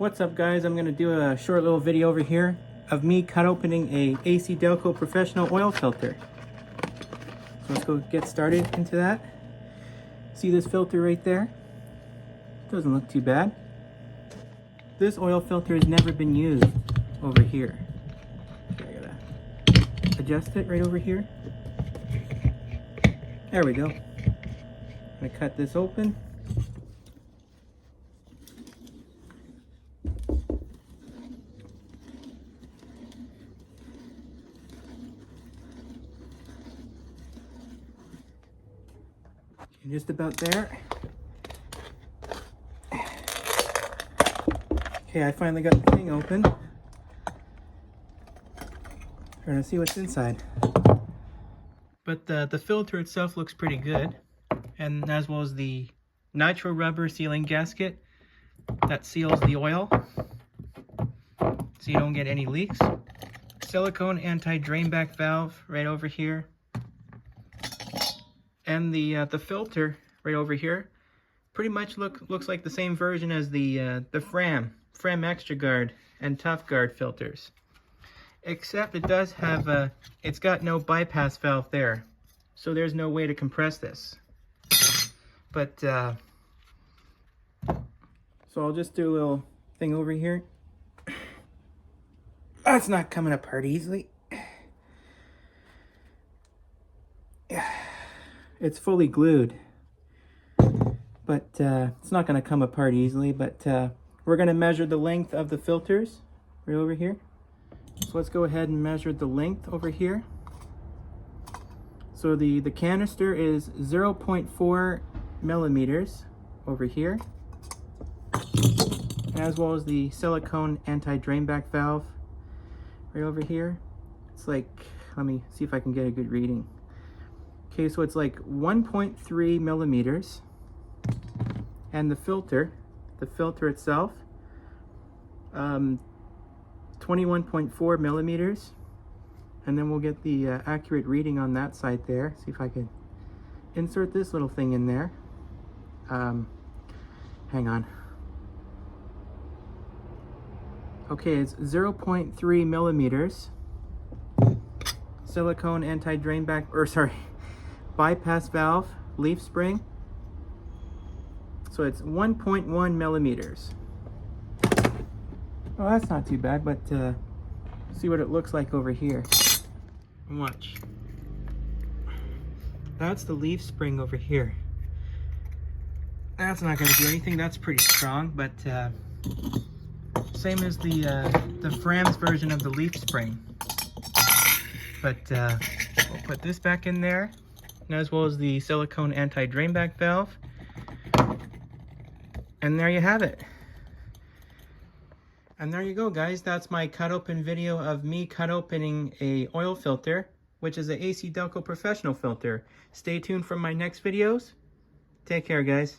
What's up, guys? I'm going to do a short little video over here of me cut opening a ACDelco professional oil filter. So let's go get started into that. See this filter right there? Doesn't look too bad. This oil filter has never been used over here. Okay, I gotta adjust it right over here. There we go. I'm gonna cut this open. Just about there. Okay, I finally got the thing open. Trying to see what's inside. But the filter itself looks pretty good, and as well as the nitro rubber sealing gasket that seals the oil so you don't get any leaks. Silicone anti-drain back valve right over here. And the filter right over here pretty much looks like the same version as the Fram Extra Guard and Tough Guard filters, except it does have it's got no bypass valve there, so there's no way to compress this. But so I'll just do a little thing over here. That's not coming apart easily. It's fully glued, but it's not going to come apart easily. But we're going to measure the length of the filters right over here. So let's go ahead and measure the length over here. So the canister is 0.4 millimeters over here, as well as the silicone anti-drain back valve right over here. It's like, let me see if I can get a good reading. Okay, so it's like 1.3 millimeters, and the filter itself, 21.4 millimeters, and then we'll get the accurate reading on that side there. See if I can insert this little thing in there. Hang on. Okay, it's 0.3 millimeters. Silicone anti-drain back, bypass valve leaf spring, so it's 1.1 millimeters. Well, that's not too bad, but see what it looks like over here. Watch. That's the leaf spring over here. That's not going to do anything. That's pretty strong, but same as the Fram's version of the leaf spring. But we'll put this back in there, as well as the silicone anti-drain back valve. And there you have it. And there you go, guys. That's my cut open video of me cut opening a oil filter, which is an ACDelco professional filter. Stay tuned for my next videos. Take care, guys.